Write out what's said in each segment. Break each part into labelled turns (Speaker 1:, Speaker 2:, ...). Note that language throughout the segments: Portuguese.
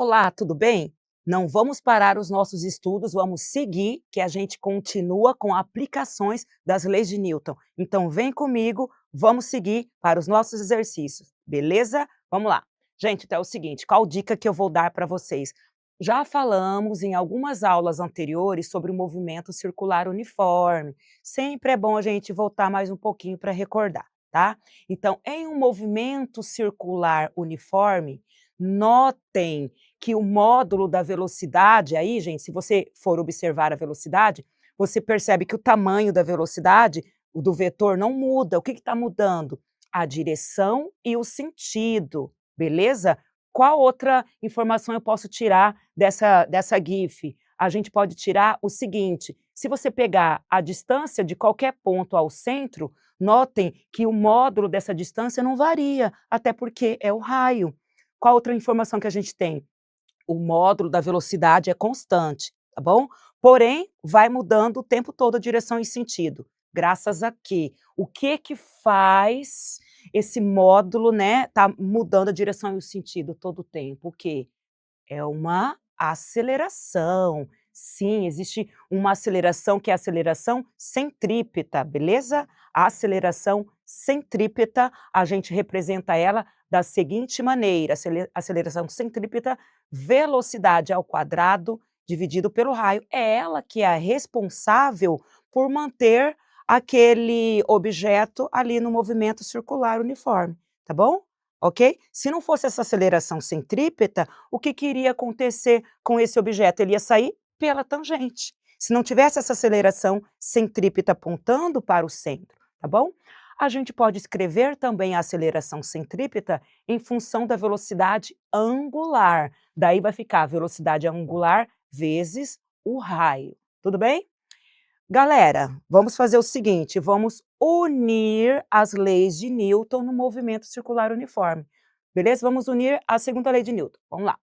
Speaker 1: Olá, tudo bem? Não vamos parar os nossos estudos, vamos seguir, que a gente continua com aplicações das leis de Newton. Então, vem comigo, vamos seguir para os nossos exercícios, beleza? Vamos lá. Gente, então é o seguinte, qual dica que eu vou dar para vocês? Já falamos em algumas aulas anteriores sobre o movimento circular uniforme. Sempre é bom a gente voltar mais um pouquinho para recordar, tá? Então, em um movimento circular uniforme, notem que o módulo da velocidade aí, gente, se você for observar a velocidade, você percebe que o tamanho da velocidade, o do vetor, não muda. O que está mudando? A direção e o sentido, beleza? Qual outra informação eu posso tirar dessa GIF? A gente pode tirar o seguinte: se você pegar a distância de qualquer ponto ao centro, notem que o módulo dessa distância não varia, até porque é o raio. Qual outra informação que a gente tem? O módulo da velocidade é constante, tá bom? Porém, vai mudando o tempo todo a direção e sentido. Graças a quê? O que que faz esse módulo, né, tá mudando a direção e o sentido todo o tempo? O quê? É uma aceleração. Sim, existe uma aceleração que é a aceleração centrípeta, beleza? A aceleração centrípeta, a gente representa ela da seguinte maneira: aceleração centrípeta, velocidade ao quadrado dividido pelo raio. É ela que é a responsável por manter aquele objeto ali no movimento circular uniforme, tá bom? Ok? Se não fosse essa aceleração centrípeta, o que iria acontecer com esse objeto? Ele ia sair pela tangente. Se não tivesse essa aceleração centrípeta apontando para o centro, tá bom? A gente pode escrever também a aceleração centrípeta em função da velocidade angular. Daí vai ficar a velocidade angular vezes o raio. Tudo bem? Galera, vamos fazer o seguinte, vamos unir as leis de Newton no movimento circular uniforme, beleza? Vamos unir a segunda lei de Newton, vamos lá.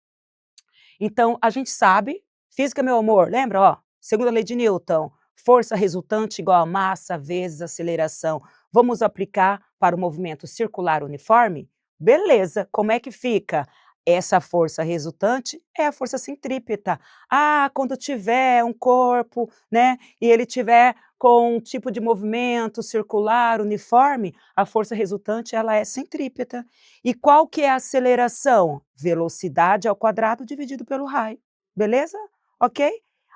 Speaker 1: Então, a gente sabe, física, meu amor, lembra, ó? Segunda lei de Newton, força resultante igual a massa vezes aceleração. Vamos aplicar para o movimento circular uniforme? Beleza, como é que fica? Essa força resultante é a força centrípeta. Ah, quando tiver um corpo, né, e ele tiver com um tipo de movimento circular uniforme, a força resultante ela é centrípeta. E qual que é a aceleração? Velocidade ao quadrado dividido pelo raio, beleza? Ok?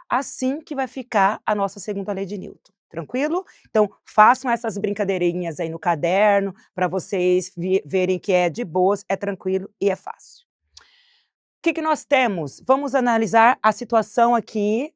Speaker 1: Assim que vai ficar a nossa segunda lei de Newton, tranquilo? Então, façam essas brincadeirinhas aí no caderno, para vocês verem que é de boas, é tranquilo e é fácil. O que nós temos? Vamos analisar a situação aqui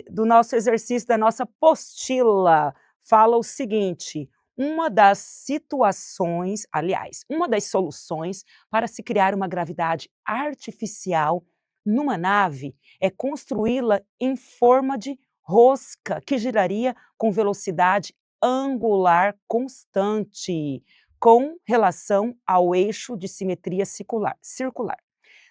Speaker 1: do nosso exercício, da nossa apostila. Fala o seguinte: uma das situações, aliás, uma das soluções para se criar uma gravidade artificial numa nave é construí-la em forma de rosca, que giraria com velocidade angular constante, com relação ao eixo de simetria circular.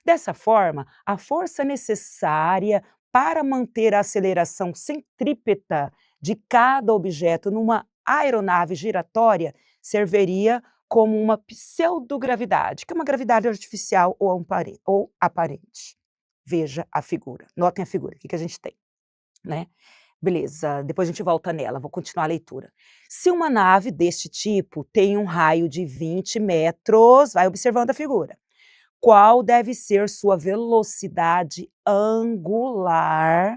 Speaker 1: Dessa forma, a força necessária para manter a aceleração centrípeta de cada objeto numa aeronave giratória serviria como uma pseudogravidade, que é uma gravidade artificial ou aparente. Veja a figura, notem a figura, o que a gente tem, né? Beleza, depois a gente volta nela, vou continuar a leitura. Se uma nave deste tipo tem um raio de 20 metros, vai observando a figura. Qual deve ser sua velocidade angular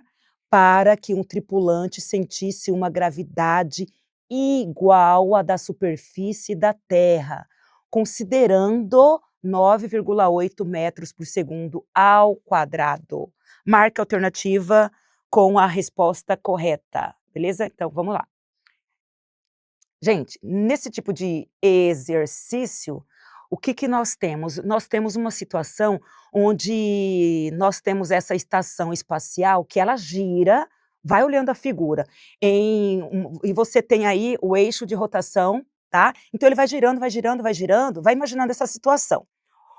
Speaker 1: para que um tripulante sentisse uma gravidade igual à da superfície da Terra, considerando 9,8 metros por segundo ao quadrado? Marque a alternativa com a resposta correta, beleza? Então, vamos lá. Gente, nesse tipo de exercício, o que nós temos? Nós temos uma situação onde nós temos essa estação espacial que ela gira, vai olhando a figura, e você tem aí o eixo de rotação, tá? Então ele vai girando, vai girando, vai girando, vai imaginando essa situação.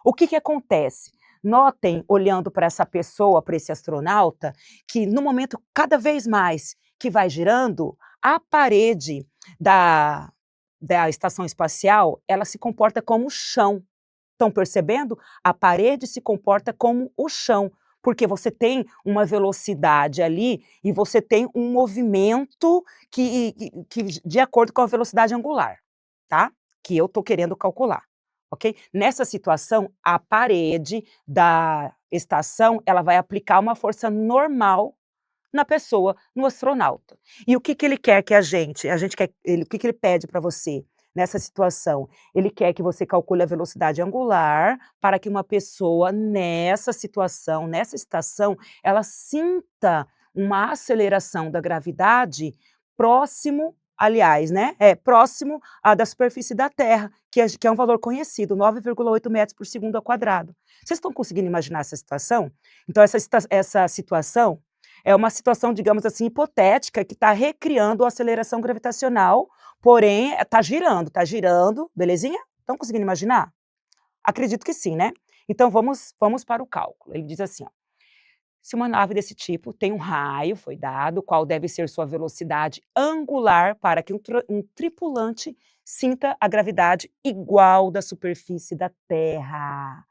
Speaker 1: O que acontece? Notem, olhando para essa pessoa, para esse astronauta, que no momento cada vez mais que vai girando, a parede da estação espacial, ela se comporta como chão. Estão percebendo? A parede se comporta como o chão, porque você tem uma velocidade ali e você tem um movimento que de acordo com a velocidade angular, tá? Que eu estou querendo calcular, ok? Nessa situação, a parede da estação, ela vai aplicar uma força normal na pessoa, no astronauta. E o que que ele quer que a gente quer ele o que que ele pede para você nessa situação? Ele quer que você calcule a velocidade angular para que uma pessoa nessa situação, nessa estação, ela sinta uma aceleração da gravidade próximo, aliás, né, próximo à da superfície da Terra, que é um valor conhecido, 9,8 metros por segundo ao quadrado. Vocês estão conseguindo imaginar essa situação? Então essa situação é uma situação, digamos assim, hipotética que está recriando a aceleração gravitacional, porém está girando, belezinha? Estão conseguindo imaginar? Acredito que sim, né? Então vamos para o cálculo. Ele diz assim, ó, se uma nave desse tipo tem um raio, foi dado, qual deve ser sua velocidade angular para que um tripulante sinta a gravidade igual da superfície da Terra,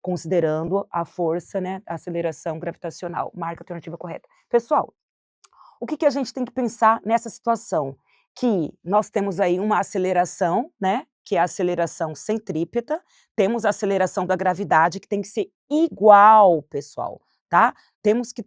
Speaker 1: considerando a força, né, a aceleração gravitacional. Marca a alternativa correta. Pessoal, o que que a gente tem que pensar nessa situação? Que nós temos aí uma aceleração, né, que é a aceleração centrípeta, temos a aceleração da gravidade que tem que ser igual, pessoal, tá? Temos que,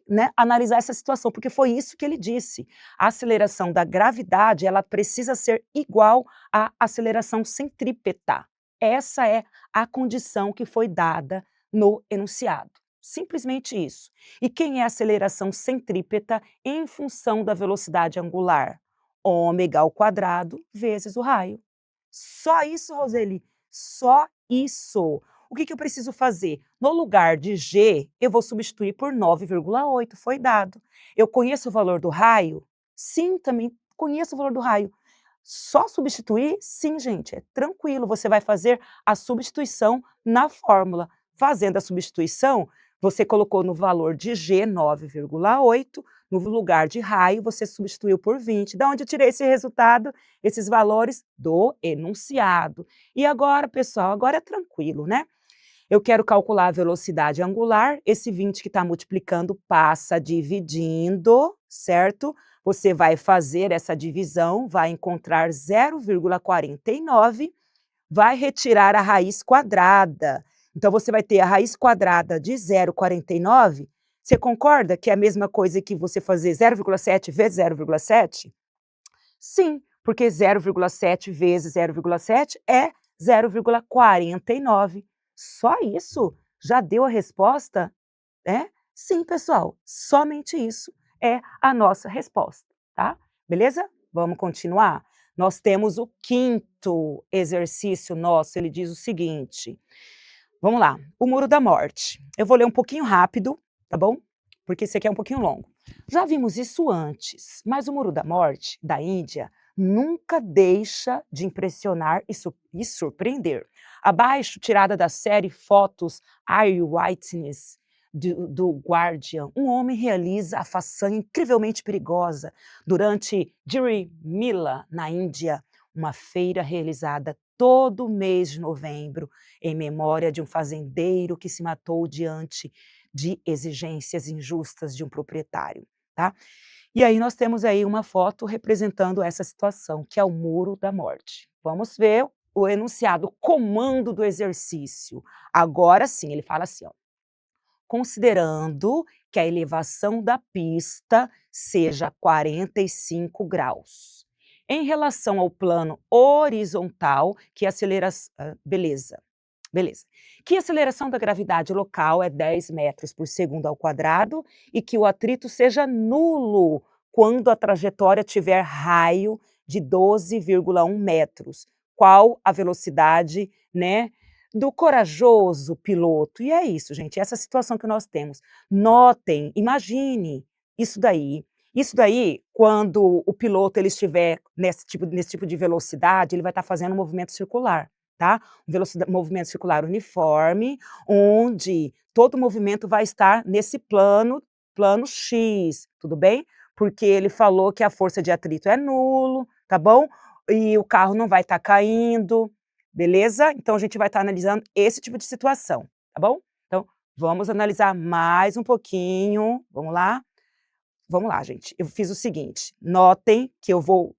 Speaker 1: né, analisar essa situação, porque foi isso que ele disse. A aceleração da gravidade, ela precisa ser igual à aceleração centrípeta. Essa é a condição que foi dada no enunciado. Simplesmente isso. E quem é a aceleração centrípeta em função da velocidade angular? Ômega ao quadrado vezes o raio. Só isso, Roseli, só isso. O que que eu preciso fazer? No lugar de G, eu vou substituir por 9,8, foi dado. Eu conheço o valor do raio? Sim, também conheço o valor do raio. Só substituir? Sim, gente, é tranquilo, você vai fazer a substituição na fórmula. Fazendo a substituição, você colocou no valor de G 9,8, no lugar de raio você substituiu por 20. Da onde eu tirei esse resultado? Esses valores do enunciado. E agora, pessoal, agora é tranquilo, né? Eu quero calcular a velocidade angular, esse 20 que está multiplicando passa dividindo, certo? Você vai fazer essa divisão, vai encontrar 0,49, vai retirar a raiz quadrada. Então, você vai ter a raiz quadrada de 0,49. Você concorda que é a mesma coisa que você fazer 0,7 vezes 0,7? Sim, porque 0,7 vezes 0,7 é 0,49. Só isso já deu a resposta? É? Sim, pessoal, somente isso é a nossa resposta, tá? Beleza? Vamos continuar? Nós temos o quinto exercício nosso, ele diz o seguinte, vamos lá, o Muro da Morte. Eu vou ler um pouquinho rápido, tá bom? Porque esse aqui é um pouquinho longo. Já vimos isso antes, mas o Muro da Morte, da Índia, nunca deixa de impressionar e surpreender. Abaixo, tirada da série Fotos Eyewitness do Guardian, um homem realiza a façanha incrivelmente perigosa durante Jiri Mila, na Índia, uma feira realizada todo mês de novembro, em memória de um fazendeiro que se matou diante de exigências injustas de um proprietário, tá? E aí nós temos aí uma foto representando essa situação, que é o Muro da Morte. Vamos ver o enunciado, comando do exercício. Agora sim, ele fala assim, ó, considerando que a elevação da pista seja 45 graus. Em relação ao plano horizontal, que acelera... beleza. Beleza. Que a aceleração da gravidade local é 10 metros por segundo ao quadrado e que o atrito seja nulo quando a trajetória tiver raio de 12,1 metros. Qual a velocidade, né, do corajoso piloto? E é isso, gente, essa situação que nós temos. Notem, imagine isso daí. Isso daí, quando o piloto ele estiver nesse tipo de velocidade, ele vai estar fazendo um movimento circular. Tá? Movimento circular uniforme, onde todo o movimento vai estar nesse plano X, tudo bem? Porque ele falou que a força de atrito é nulo, tá bom? E o carro não vai estar caindo, beleza? Então a gente vai estar analisando esse tipo de situação, tá bom? Então, vamos analisar mais um pouquinho, vamos lá? Vamos lá, gente. Eu fiz o seguinte, notem que eu vou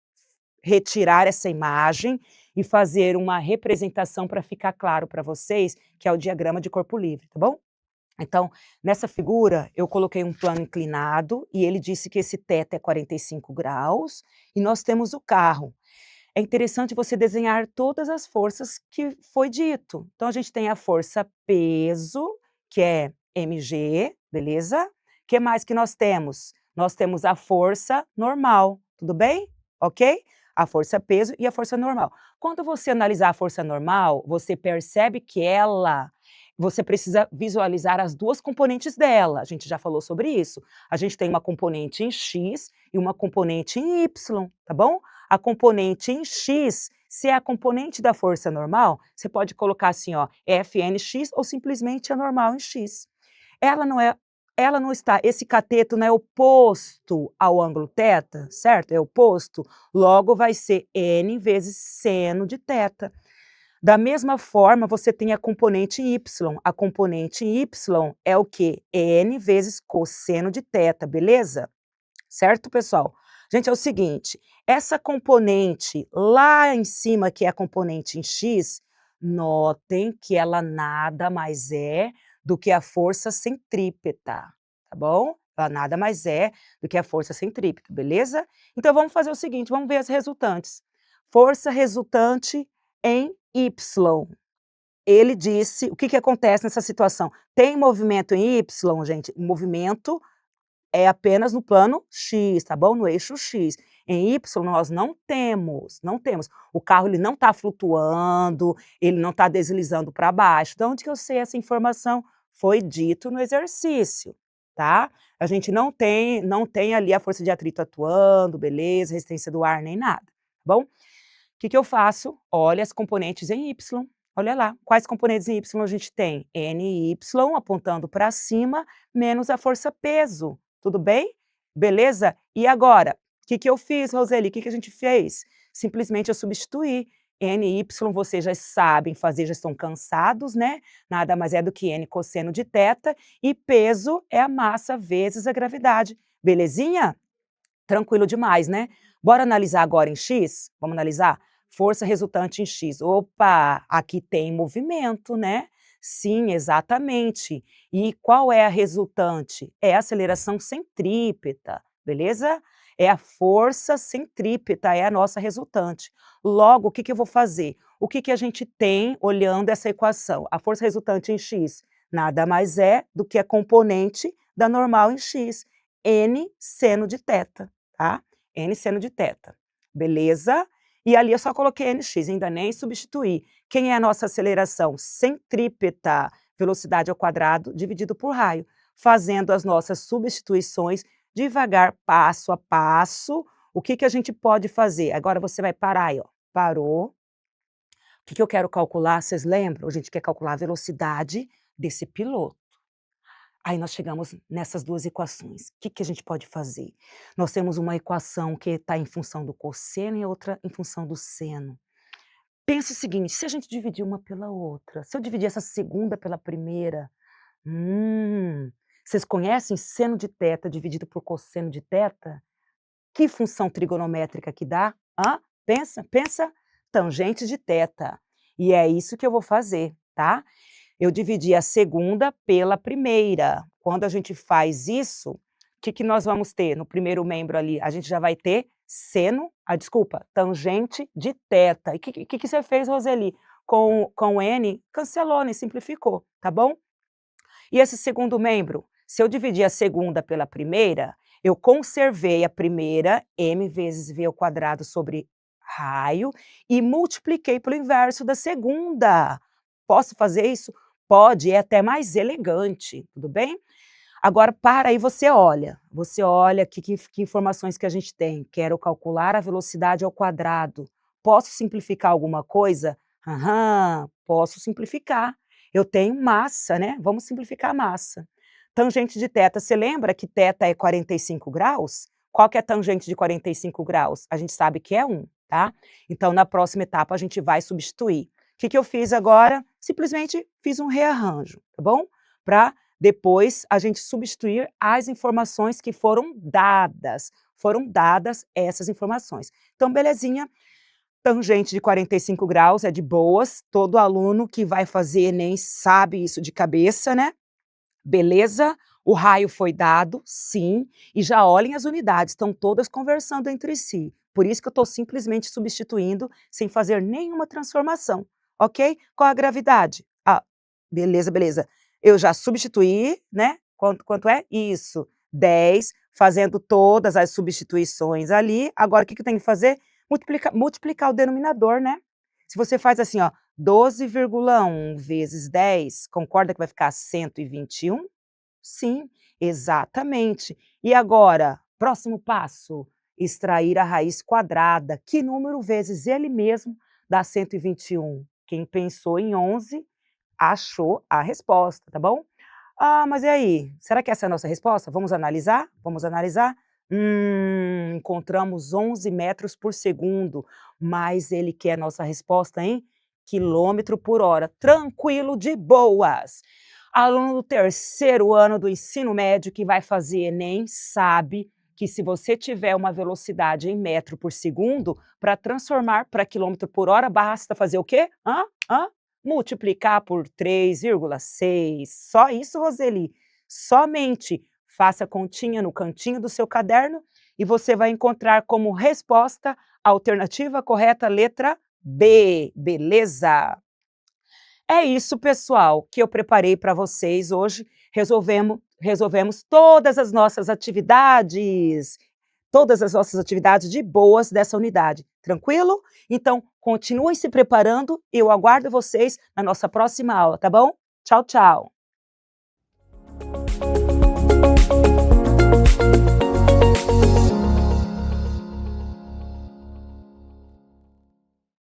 Speaker 1: retirar essa imagem e fazer uma representação para ficar claro para vocês, que é o diagrama de corpo livre, tá bom? Então, nessa figura, eu coloquei um plano inclinado e ele disse que esse teto é 45 graus e nós temos o carro. É interessante você desenhar todas as forças que foi dito. Então, a gente tem a força peso, que é mg, beleza? O que mais que nós temos? Nós temos a força normal, tudo bem? Ok? A força peso e a força normal. Quando você analisar a força normal, você percebe que você precisa visualizar as duas componentes dela. A gente já falou sobre isso. A gente tem uma componente em x e uma componente em y, tá bom? A componente em x, se é a componente da força normal, você pode colocar assim, ó, Fnx ou simplesmente a normal em x. Ela não está, esse cateto não é oposto ao ângulo θ, certo? É oposto, logo vai ser n vezes seno de θ. Da mesma forma, você tem a componente y. A componente y é o quê? N vezes cosseno de θ, beleza? Certo, pessoal? Gente, é o seguinte, essa componente lá em cima, que é a componente em x, notem que ela nada mais é do que a força centrípeta, tá bom? Ela nada mais é do que a força centrípeta, beleza? Então, vamos fazer o seguinte, vamos ver as resultantes. Força resultante em y. Ele disse, o que que acontece nessa situação? Tem movimento em y, gente? Movimento é apenas no plano X, tá bom? No eixo X. Em Y nós não temos. O carro ele não está flutuando, ele não está deslizando para baixo. De onde que eu sei essa informação? Foi dito no exercício, tá? A gente não tem ali a força de atrito atuando, beleza, resistência do ar nem nada, tá bom? O que que eu faço? Olha as componentes em Y. Olha lá, quais componentes em Y a gente tem? NY apontando para cima, menos a força peso. Tudo bem? Beleza? E agora, o que que eu fiz, Roseli? O que que a gente fez? Simplesmente eu substituí. NY vocês já sabem fazer, já estão cansados, né? Nada mais é do que N cosseno de θ, e peso é a massa vezes a gravidade. Belezinha? Tranquilo demais, né? Bora analisar agora em X? Vamos analisar? Força resultante em X. Opa, aqui tem movimento, né? Sim, exatamente. E qual é a resultante? É a aceleração centrípeta, beleza? É a força centrípeta, é a nossa resultante. Logo, o que que eu vou fazer? O que que a gente tem olhando essa equação? A força resultante em X nada mais é do que a componente da normal em X, N seno de θ, tá? N seno de θ, beleza? E ali eu só coloquei nx, ainda nem substituí. Quem é a nossa aceleração? Centrípeta, velocidade ao quadrado dividido por raio. Fazendo as nossas substituições devagar, passo a passo, o que que a gente pode fazer? Agora você vai parar aí, ó. Parou. O que que eu quero calcular? Vocês lembram? A gente quer calcular a velocidade desse piloto. Aí nós chegamos nessas duas equações. O que que a gente pode fazer? Nós temos uma equação que está em função do cosseno e outra em função do seno. Pensa o seguinte, se a gente dividir uma pela outra, se eu dividir essa segunda pela primeira, vocês conhecem seno de θ dividido por cosseno de θ? Que função trigonométrica que dá? Pensa, pensa, tangente de θ. E é isso que eu vou fazer, tá? Eu dividi a segunda pela primeira. Quando a gente faz isso, o que que nós vamos ter no primeiro membro ali? A gente já vai ter tangente de θ. E o que você fez, Roseli? Com N, cancelou, nem simplificou, tá bom? E esse segundo membro? Se eu dividir a segunda pela primeira, eu conservei a primeira, m vezes v ao quadrado sobre raio, e multipliquei pelo inverso da segunda. Posso fazer isso? Pode, é até mais elegante, tudo bem? Agora para aí, você olha que informações que a gente tem. Quero calcular a velocidade ao quadrado. Posso simplificar alguma coisa? Posso simplificar. Eu tenho massa, né? Vamos simplificar a massa. Tangente de θ, você lembra que θ é 45 graus? Qual que é a tangente de 45 graus? A gente sabe que é 1, tá? Então, na próxima etapa, a gente vai substituir. Que eu fiz agora? Simplesmente fiz um rearranjo, tá bom? Para depois a gente substituir as informações que foram dadas essas informações. Então belezinha, tangente de 45 graus é de boas, todo aluno que vai fazer Enem sabe isso de cabeça, né? Beleza, o raio foi dado, sim, e já olhem as unidades, estão todas conversando entre si. Por isso que eu estou simplesmente substituindo, sem fazer nenhuma transformação, ok? Qual a gravidade? Ah, beleza, beleza. Eu já substituí, né? Quanto é? Isso, 10, fazendo todas as substituições ali. Agora, o que eu tenho que fazer? Multiplicar o denominador, né? Se você faz assim, ó, 12,1 vezes 10, concorda que vai ficar 121? Sim, exatamente. E agora, próximo passo, extrair a raiz quadrada. Que número vezes ele mesmo dá 121? Quem pensou em 11 achou a resposta, tá bom? Ah, mas e aí? Será que essa é a nossa resposta? Vamos analisar? Vamos analisar? Encontramos 11 metros por segundo, mas ele quer a nossa resposta em quilômetro por hora. Tranquilo, de boas. Aluno do terceiro ano do ensino médio que vai fazer Enem sabe que se você tiver uma velocidade em metro por segundo, para transformar para quilômetro por hora, basta fazer o quê? Multiplicar por 3,6. Só isso, Roseli. Somente faça a continha no cantinho do seu caderno e você vai encontrar como resposta a alternativa correta, letra B. Beleza? É isso, pessoal, que eu preparei para vocês hoje. Resolvemos todas as nossas atividades de boas dessa unidade. Tranquilo? Então, continuem se preparando e eu aguardo vocês na nossa próxima aula, tá bom? Tchau, tchau.